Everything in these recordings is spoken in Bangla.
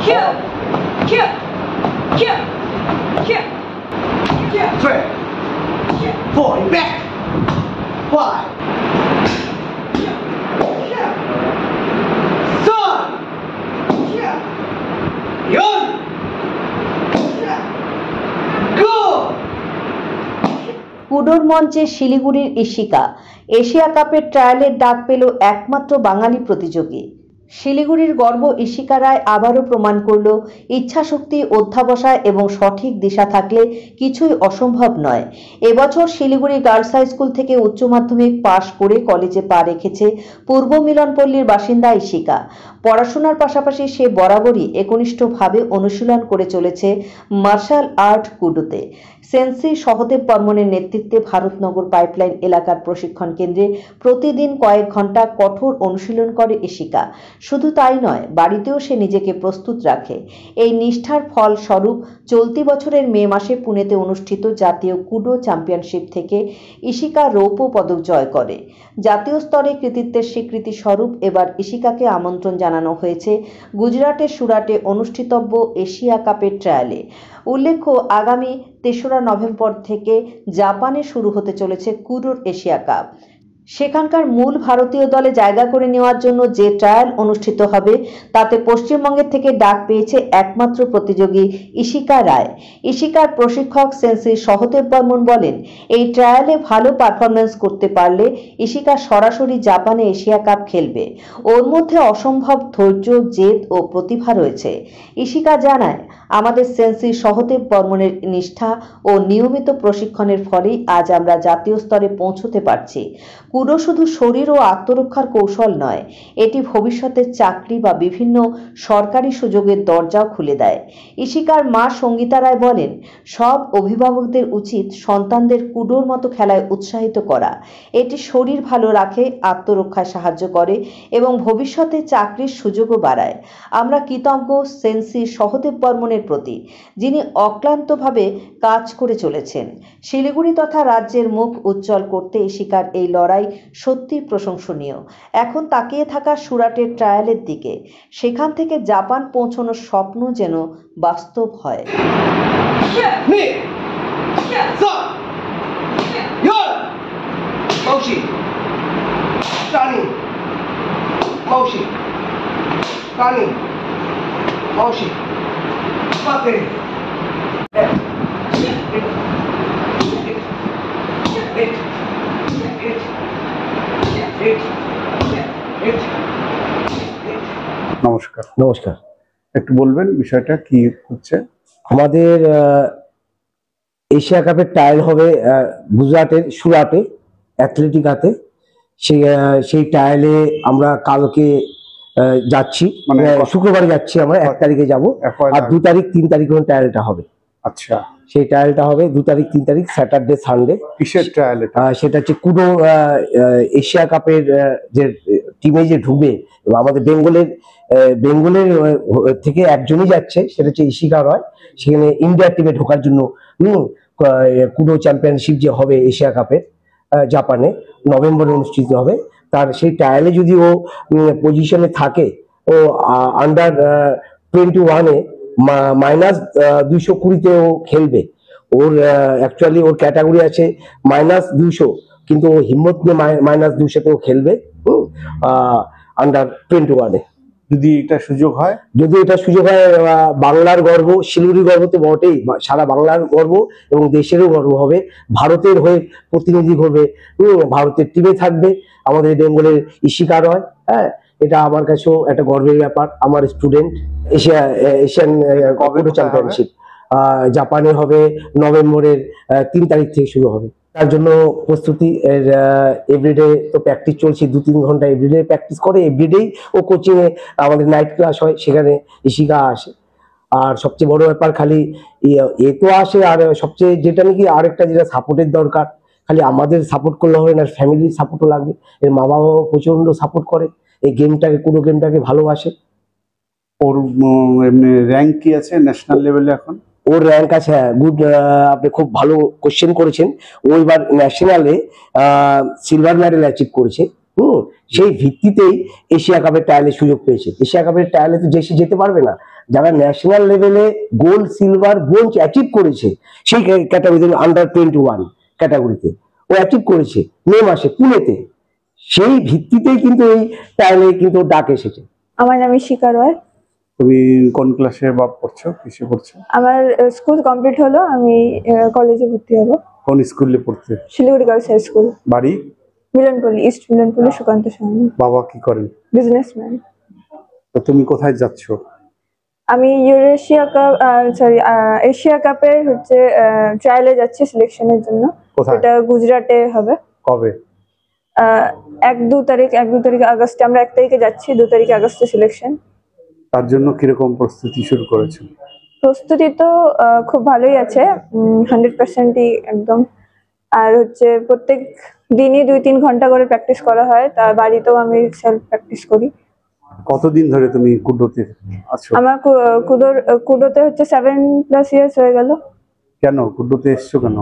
3, 4, back, 5, 6, 7, 8, 9, go! কুডোর মঞ্চে শিলিগুড়ির ইশিকা এশিয়া কাপের ট্রায়ালের ডাক পেল একমাত্র বাঙালি প্রতিযোগী। শিলিগুড়ির গর্ব ইশিকা রায় আবারও প্রমাণ করল ইচ্ছাশক্তি, অধ্যাবসায় এবং সঠিক দিশা থাকলে কিছুই অসম্ভব নয়। এবছর শিলিগুড়ি গার্লস হাই স্কুল থেকে উচ্চ মাধ্যমিক পাশ করে কলেজে পা রেখেছে পূর্ব মিলনপল্লীর বাসিন্দা ইশিকা। পড়াশোনার পাশাপাশি সে বরাবরই একনিষ্ঠভাবে অনুশীলন করে চলেছে মার্শাল আর্ট কুডোতে। সেন্সি সহদেব বর্মনের নেতৃত্বে ভারতনগর পাইপলাইন এলাকার প্রশিক্ষণ কেন্দ্রে প্রতিদিন কয়েক ঘন্টা কঠোর অনুশীলন করে ইশিকা। শুধু তাই নয়, বাড়িতেও সে নিজেকে প্রস্তুত রাখে। এই নিষ্ঠার ফল স্বরূপ চলতি বছরের মে মাসে পুনেতে অনুষ্ঠিত জাতীয় কুডো চ্যাম্পিয়নশিপ থেকে ইশিকা রৌপ্য পদক জয় করে। জাতীয় স্তরে কৃতিত্বের স্বীকৃতি স্বরূপ এবার ইশিকাকে আমন্ত্রণ জানানো হয়েছে গুজরাটের সুরাটে অনুষ্ঠিতব্য এশিয়া কাপের ট্রায়ালে। উল্লেখ্য, আগামী ৩রা নভেম্বর থেকে জাপানে শুরু হতে চলেছে কুডোর এশিয়া কাপ। সেখানকার মূল ভারতীয় দলে জায়গা করে নেওয়ার জন্য যে ট্রায়াল অনুষ্ঠিত হবে তাতে পশ্চিমবঙ্গের থেকে ডাক পেয়েছে একমাত্র প্রতিযোগী ইশিকা রায়। ইশিকার প্রশিক্ষক সেন্সি সহদেব বর্মন বলেন, এই ট্রায়ালে ভালো পারফরমেন্স করতে পারলে ইশিকা সরাসরি জাপানে এশিয়া কাপ খেলবে। ওর মধ্যে অসম্ভব ধৈর্য, জেদ ও প্রতিভা রয়েছে। ইশিকা জানায়, আমাদের সেন্সি সহদেব বর্মনের নিষ্ঠা ও নিয়মিত প্রশিক্ষণের ফলেই আজ আমরা জাতীয় স্তরে পৌঁছতে পারছি। কুডো শুধু শরীর ও আত্মরক্ষার কৌশল নয়, এটি ভবিষ্যতের চাকরি বা বিভিন্ন সরকারি সুযোগের দরজাও খুলে দেয়। ইশিকার মা সঙ্গীতা রায় বলেন, সব অভিভাবকদের উচিত সন্তানদের কুডোর মতো খেলায় উৎসাহিত করা। এটি শরীর ভালো রাখে, আত্মরক্ষায় সাহায্য করে এবং ভবিষ্যতে চাকরির সুযোগও বাড়ায়। আমরা কৃতজ্ঞ সেন্সি সহদেব বর্মনের প্রতি, যিনি অক্লান্তভাবে কাজ করে চলেছেন। শিলিগুড়ি তথা রাজ্যের মুখ উজ্জ্বল করতে ইশিকার এই লড়াই সত্যি প্রশংসনীয়। এখন তাকিয়ে থাকা সুরাটের ট্রায়ালের দিকে, সেখান থেকে জাপান পৌঁছানোর স্বপ্ন যেন বাস্তব হয়। নমস্কার। নমস্কার। একটু বলবেন বিষয়টা কি হচ্ছে? আমাদের এশিয়া কাপের ট্রায়াল হবে গুজরাটের সুরাটে অ্যাথলেটিকাতে। সেই ট্রায়ালে আমরা কালকে যাচ্ছি, মানে শুক্রবারে যাচ্ছি, আমরা 1 তারিখে যাব, আর 2 তারিখ 3 তারিখে ট্রায়ালটা হবে। আচ্ছা, সেই ট্রায়ালটা হবে 2 তারিখ 3 তারিখ, স্যাটারডে সানডে। কিসের ট্রায়াল? সেটা হচ্ছে কুডো এশিয়া কাপের যে টিমে যে ঢুকবে, আমাদের বেঙ্গলের থেকে একজনই যাচ্ছে, সেটা হচ্ছে ইশিকা রয়। সেখানে ইন্ডিয়ার টিমে ঢোকার জন্য কুডো চ্যাম্পিয়নশিপ যে হবে এশিয়া কাপের জাপানে নভেম্বরে অনুষ্ঠিত হবে, তার সেই ট্রায়ালে যদি ও পজিশনে থাকে, ও আন্ডার 21-এ -220-তে ও খেলবে। ওর অ্যাকচুয়ালি ওর ক্যাটাগরি আছে -200, কিন্তু ও হিম্মত নিয়ে -200-তেও খেলবে আন্ডার 21-এ। যদি এটা সুযোগ হয়, বাংলার গর্ব, শিলিগুড়ির গর্ব তো বটেই, সারা বাংলার গর্ব এবং দেশেরও গর্ব হবে। ভারতের হয়ে প্রতিনিধি করবে, ভারতের টিমে থাকবে আমাদের বেঙ্গলের ইশিকা রয়। হ্যাঁ, এটা আমার কাছেও একটা গর্বের ব্যাপার। আমার স্টুডেন্ট এশিয়ান কুডো চ্যাম্পিয়নশিপ জাপানে হবে নভেম্বরের 3 তারিখ থেকে শুরু হবে। তার জন্য প্রস্তুতি, এভরিডে তো প্র্যাকটিস চলছে, 2-3 ঘন্টা এভরিডে প্র্যাকটিস করে। এভরিডেই ও কোচিংয়ে আমাদের নাইট ক্লাস হয়, সেখানে ইশিকা আসে। আর সবচেয়ে বড় ব্যাপার, খালি এ তো আসে, আর সবচেয়ে যেটা নাকি আরেকটা যেটা সাপোর্টের দরকার, খালি আমাদের সাপোর্ট করলে হবে না, ফ্যামিলির সাপোর্টও লাগবে। এর মা বাবাও প্রচন্ড সাপোর্ট করে, এই গেমটাকে, কুডো গেমটাকে ভালোবাসে। ওর এমনি র্যাঙ্ক কি আছে ন্যাশনাল লেভেলে এখন? ওর র্যাঙ্ক আছে, গুড, আপনি খুব ভালো কোশ্চেন করেছেন। ও এবার ন্যাশনালে সিলভার মেডেল অ্যাচিভ করেছে। সেই ভিত্তিতেই এশিয়া কাপের ট্রায়ালে সুযোগ পেয়েছে। এশিয়া কাপের ট্রায়ালে তো যেতে পারবে না, যারা ন্যাশনাল লেভেলে গোল্ড সিলভার ব্রোঞ্জ অ্যাচিভ করেছে সেই ক্যাটাগরিতে, আন্ডার 21 ক্যাটাগরিতে ও অ্যাচিভ করেছে মে মাসে পুনেতে, সেই ভিত্তিতেই কিন্তু এই ট্রায়ালে কিন্তু ডাক এসেছে। আমার নাম ইশিকা রয়। তুমি কোন ক্লাসে বা পড়ছো, কিসে পড়ছো? আমার স্কুল কমপ্লিট হলো, আমি কলেজে ভর্তি হবো। কোন স্কুলে পড়তে? Siliguri girls high school. বাড়ি? মিলনপল্লী, ইস্ট মিলনপল্লী, সুকান্ত স্বামী। বাবা কি করেন? বিজনেসম্যান। তো তুমি কোথায় যাচ্ছ? আমি ইউরেশিয়া কাপ, এশিয়া কাপের হচ্ছে ট্রায়ালে যাচ্ছি সিলেকশনের জন্য। কোথায়? এটা গুজরাটে হবে। কবে? 1-2 তারিখ আগস্টে। আমরা 1 তারিখে যাচ্ছি, 2 তারিখে আগস্টে সিলেকশন। তার জন্য কিরকম প্রস্তুতি শুরু করেছো? প্রস্তুতি তো খুব ভালোই আছে, 100%ই একদম। আর হচ্ছে প্রত্যেক দিনই 2-3 ঘন্টা করে প্র্যাকটিস করা হয়, তার বাড়িতেও আমি সেলফ প্র্যাকটিস করি। কতদিন ধরে তুমি কুডোতে আছো? আমার কুডোতে হচ্ছে 7+ ইয়ার্স হয়ে গেল। কেন কুডোতে এসছো কেন?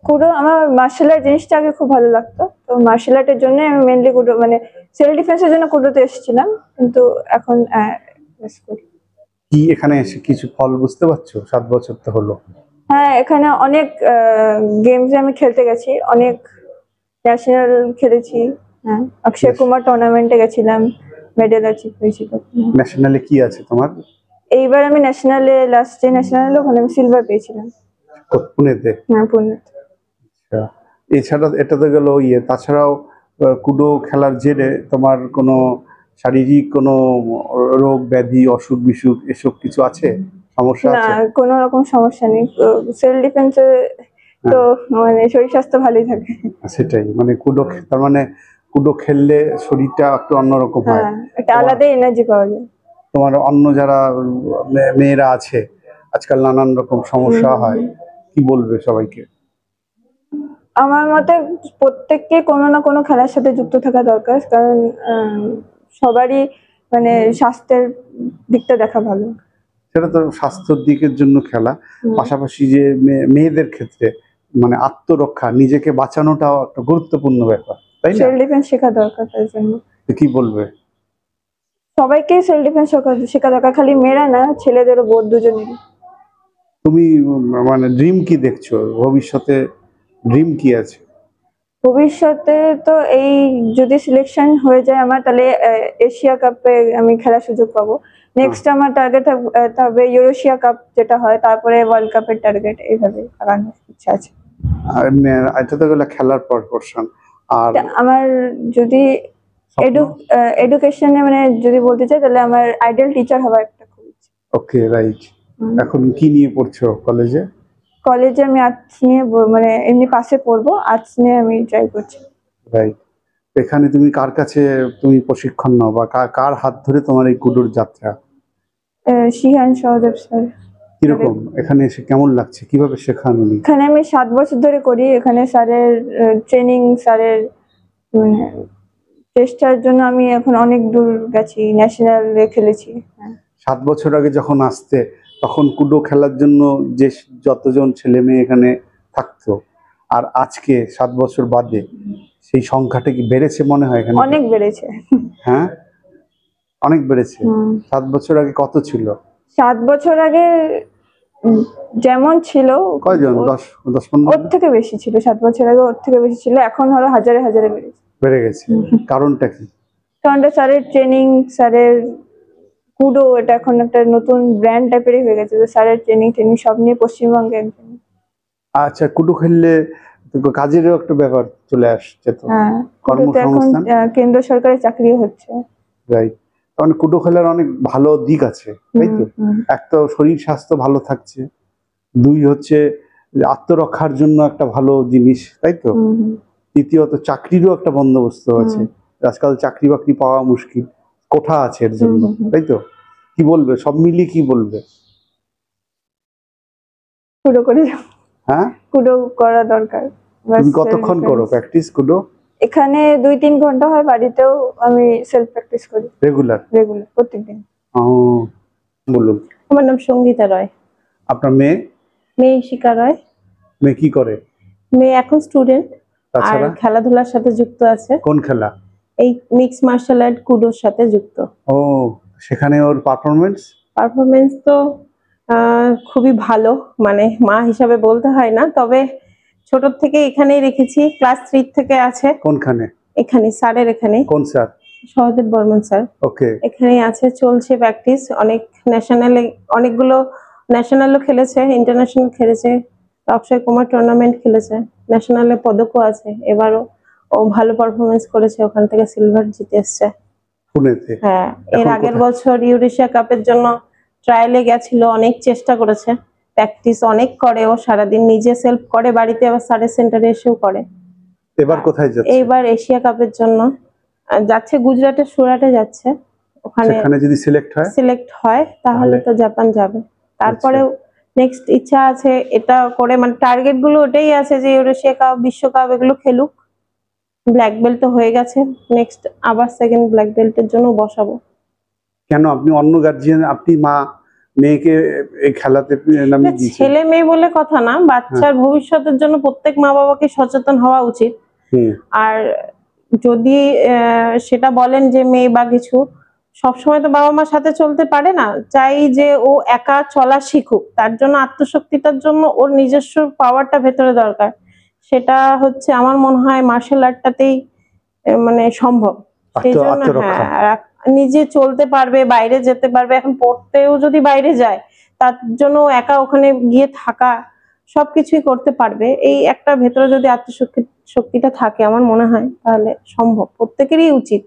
কুডো আমার মার্শাল আর্ট জিনিসটা আগে খুব ভালো লাগতো, তো মার্শাল আর্টের জন্য আমি মেনলি কুডো, মানে সেলফ ডিফেন্সের জন্য কুডোতে এসেছিলাম, কিন্তু এখন কি এখানে এসে কিছু ফল বুঝতে পারছো? 7 বছর তো হলো। হ্যাঁ, এখানে অনেক গেমস আমি খেলতে গেছি, অনেক ন্যাশনাল খেলেছি। হ্যাঁ, অক্ষয় কুমার টুর্নামেন্টে গেছিলাম, মেডেল অ্যাচিভ হয়েছিল। ন্যাশনালে কি আছে তোমার? এইবার আমি ন্যাশনালে, লাস্ট যে ন্যাশনাল ওখানে আমি সিলভার পেয়েছিলাম। পুনেতে? হ্যাঁ, পুনেতে। আচ্ছা, এছাড়া এটা তো গেল তাছাড়াও কুডো খেলার জেরে তোমার কোনো শারীরিক কোনো রোগ ব্যাধি, অসুখ বিসুখ এসব কিছু আছে, সমস্যা না, আছে? কোনো রকম সমস্যা নেই। সেলফ ডিফেন্সে তো মানে শরীর স্বাস্থ্য ভালোই থাকে। সেটাই, মানে তার মানে কুডো খেললে শরীরটা একটু অন্যরকম হয়। হ্যাঁ, একটা আলাদা এনার্জি পাওয়া যায়। তোমার অন্য যারা মেয়েরা আছে আজকাল নানান রকম সমস্যা হয়, কি বলবে সবাইকে? আমার মতে প্রত্যেককে কোনো না কোনো খেলার সাথে যুক্ত থাকা দরকার, কারণ সবারই মানে স্বাস্থ্যের দিকটা দেখা ভালো। সেটা তো স্বাস্থ্যের দিকের জন্য খেলা, পাশাপাশি যে মেয়েদের ক্ষেত্রে মানে আত্মরক্ষা, নিজেকে বাঁচানোটাও একটা গুরুত্বপূর্ণ ব্যাপার, তাই না? সেলফ ডিফেন্স শেখা দরকার তার জন্য। কি বলবে? সবাইকে সেলফ ডিফেন্স শেখা দরকার, খালি মেয়েরা না, ছেলেদেরও, বোধ দুজনেরই। তুমি মানে ড্রিম কি দেখছো ভবিষ্যতে? ড্রিম কি আছে ভবিষ্যতে? তো এই যদি সিলেকশন হয়ে যায় আমার, তাহলে এশিয়া কাপে আমি খেলার সুযোগ পাবো। নেক্সট আমার টার্গেট থাকবে ইউরোশিয়া কাপ যেটা হয়, তারপরে ওয়ার্ল্ড কাপের টার্গেট, এইভাবে আগানোর ইচ্ছা আছে। এটা তো গেলো খেলার প্রপোর্শন। আর আমার যদি এডুকেশনে মানে যদি বলতে চাই, তাহলে আমার আইডল টিচার হওয়ার একটা খুব ইচ্ছা। ওকে, রাইট। এখন কি নিয়ে পড়ছো কলেজে? কলেজে আমি আর্টস নিয়ে, মানে এমনি পাশে পড়বো, আর্টস নিয়ে আমি ট্রাই করছি। রাইট। এখানে তুমি কার কাছে তুমি প্রশিক্ষণ নাও, বা কার হাত ধরে তোমার এই কুডোর যাত্রা? শিহান সহদেব স্যার। কিরকম এখানে এসে কেমন লাগছে, কিভাবে শেখান উনি? এখানে আমি 7 বছর ধরে করি। এখানে স্যারের ট্রেনিং, স্যারের মানে চেষ্টার জন্য আমি এখন অনেক দূর গেছি, ন্যাশনালে খেলেছি। 7 বছর আগে যখন আসতে, তখন কুডো খেলার জন্য যে যতজন ছেলে মেয়ে এখানে থাকতো, আর আজকে 7 বছর বাদে সেই সংখ্যাটা কি বেড়েছে মনে হয় এখানে? অনেক বেড়েছে। হ্যাঁ, অনেক বেড়েছে। 7 বছর আগে কত ছিল? 7 বছর আগে যেমন ছিল, কয়জন? 10-15? ওর থেকে বেশি ছিল। 7 বছর আগে ওর থেকে বেশি ছিল, এখন হলো হাজারে হাজারে বেড়ে গেছে। কারণটা কি? কারণটা স্যারের ট্রেনিং, স্যারের কুডো এটা এখন একটা নতুন ব্র্যান্ড টাইপেরই হয়ে গেছে। স্যারের ট্রেনিং সব নিয়ে পশ্চিমবঙ্গে একজন। আচ্ছা, কুডো খেললে কাজেরও একটা ব্যাপার চলে আসছে তো, কর্মসংস্থান। কেন্দ্র সরকারের চাকরিও হচ্ছে। রাইট। কারণ কুডো খেলার অনেক ভালো দিক আছে, তাই তো? এক তো শরীর স্বাস্থ্য ভালো থাকছে, 2 হচ্ছে আত্মরক্ষার জন্য একটা ভালো জিনিস, তাই তো? তৃতীয়ত চাকরিরও একটা বন্দোবস্ত আছে। আজকাল চাকরি বাকরি পাওয়া মুশকিল, কোঠা আছে এর জন্য, তাই তো? কি বলবে সব মিলিয়ে, কি বলবে? কুডো করে, হ্যাঁ, কুডো করা দরকার। তুমি কতক্ষণ করো প্র্যাকটিস কুডো? এখানে 2-3 ঘন্টা হয়, বাড়িতেও আমি সেলফ প্র্যাকটিস করি রেগুলার প্রত্যেকদিন। বলুন। আমার নাম সঙ্গীতা রয়। আপনার মেয়ে? মেয়ে ইশিকা রয়। মেয়ে কি করে? মেয়ে এখন স্টুডেন্ট, আর তাছাড়া খেলাধুলার সাথে যুক্ত আছে। কোন খেলা? এই মিক্স মার্শাল আর্ট কুডোর সাথে যুক্ত। ও, সেখানে ওর পারফরমেন্স? পারফরমেন্স তো খুবই ভালো, মানে মা হিসাবে বলতে হয় না, তবে ছোট থেকে এখানেই রেখেছি, ক্লাস 3 থেকে আছে কোনখানে? এখানে, স্যারের এখানে, কোন স্যার? সহদেব বর্মন স্যার। ওকে। এখানেই আছে, চলছে প্র্যাকটিস। অনেক ন্যাশনালে, অনেকগুলো ন্যাশনালও খেলেছে, ইন্টারন্যাশনাল খেলেছে, অক্ষয় কুমার টুর্নামেন্ট খেলেছে, ন্যাশনালে পদকও আছে। এবারও ও ভালো পারফরমেন্স করেছে, ওখান থেকে সিলভার জিতে এসছে পুনেতে। হ্যাঁ। এর এখন আগের কোথায়? বছর ইউরেশিয়া কাপের জন্য ট্রায়ালে গেছিল, অনেক চেষ্টা করেছে, প্র্যাকটিস অনেক করে, ও সারাদিন নিজে সেলফ করে বাড়িতে, আবার স্যারের সেন্টারে এসেও করে। এবার কোথায় যাচ্ছে? এইবার এশিয়া কাপের জন্য যাচ্ছে গুজরাটের সুরাটে যাচ্ছে। ওখানে সেখানে যদি সিলেক্ট হয় তাহলে তো জাপান যাবে। তারপরে নেক্সট ইচ্ছা আছে এটা করে, মানে টার্গেট গুলো ওটাই আছে যে ইউরেশিয়া কাপ, বিশ্বকাপ এগুলো খেলুক। ব্ল্যাক বেল্ট তো হয়ে গেছে, নেক্সট আবার সেকেন্ড ব্ল্যাক বেল্টের জন্য বসাবো। কেন আপনি অন্য গার্জিয়ান, আপনি মা মেয়েকে এই খেলাতে নামিয়ে দিয়েছেন? ছেলে মেয়ে বলে কথা না, বাচ্চার ভবিষ্যতের জন্য প্রত্যেক মা বাবাকে সচেতন হওয়া উচিত। আর যদি সেটা বলেন যে মেয়ে বা কিছু, সবসময় তো বাবা মার সাথে চলতে পারে না, চাই যে ও একা চলা শিখুক, তার জন্য আত্মশক্তিটার জন্য ওর নিজস্ব পাওয়ারটা ভেতরে দরকার। সেটা হচ্ছে আমার মনে হয় মার্শাল আর্টটাতেই মানে সম্ভব। সেই জন্য হ্যাঁ, নিজে চলতে পারবে, বাইরে যেতে পারবে। এখন পড়তেও যদি বাইরে যায়, তার জন্য একা ওখানে গিয়ে থাকা, সবকিছুই করতে পারবে। এই একটা ভেতরে যদি শক্তিটা থাকে, আমার মনে হয় তাহলে সম্ভব। প্রত্যেকেরই উচিত,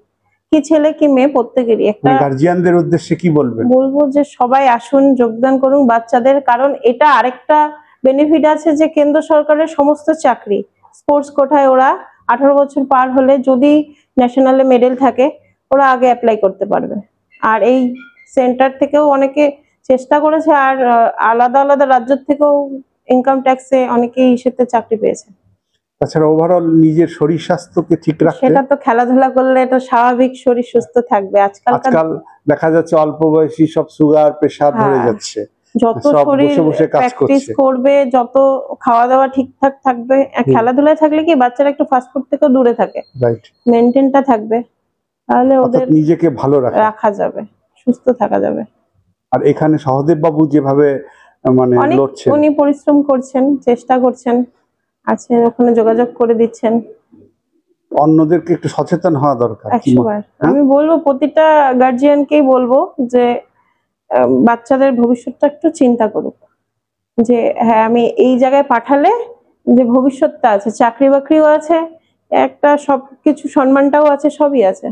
কি ছেলে কি মেয়ে প্রত্যেকেরই। একটা গার্জিয়ানদের উদ্দেশ্যে কি বলবেন? বলবো যে সবাই আসুন, যোগদান করুন বাচ্চাদের, কারণ এটা আরেকটা বেনিফিট আছে যে কেন্দ্র সরকারের সমস্ত চাকরি স্পোর্টস কোটায়, ওরা 18 বছর পার হলে যদি ন্যাশনালে মেডেল থাকে, ওরা আগে অ্যাপ্লাই করতে পারবে। আর এই সেন্টার থেকেও অনেকে চেষ্টা করেছে, আর আলাদা আলাদা রাজ্য থেকেও ইনকাম ট্যাক্সে অনেকেই সেতে চাকরি পেয়েছে। তাছাড়া ওভারঅল নিজের শরীর স্বাস্থ্যকে ঠিক রাখতে, সেটা তো খেলাধুলা করলে এটা স্বাভাবিক, শরীর সুস্থ থাকবে। আজকাল দেখা যাচ্ছে অল্প বয়সী সব সুগার প্রেসার ধরে যাচ্ছে, যত সব শরীর বসে বসে কাজ প্র্যাকটিস করছে। করবে, যত খাওয়া দাওয়া ঠিকঠাক থাকবে, খেলাধুলায় থাকলে কি বাচ্চারা একটু ফাস্টফুড থেকেও দূরে থাকে, রাইট, মেনটেনটা থাকবে, তাহলে ওদের নিজেকে ভালো রাখা যাবে, সুস্থ থাকা যাবে। আর এখানে সহদেব বাবু যেভাবে মানে লড়ছেন, উনি পরিশ্রম করছেন, চেষ্টা করছেন, আছেন ওখানে, যোগাযোগ করে দিচ্ছেন। অন্যদেরকে একটু সচেতন হওয়া দরকার। 100বার আমি বলবো, প্রতিটা গার্জিয়ানকেই বলবো যে বাচ্চাদের ভবিষ্যৎটা একটু চিন্তা করুক, যে হ্যাঁ আমি এই জায়গায় পাঠালে যে ভবিষ্যৎটা আছে, চাকরি বাকরিও আছে, একটা সবকিছু সম্মানটাও আছে, সবই আছে।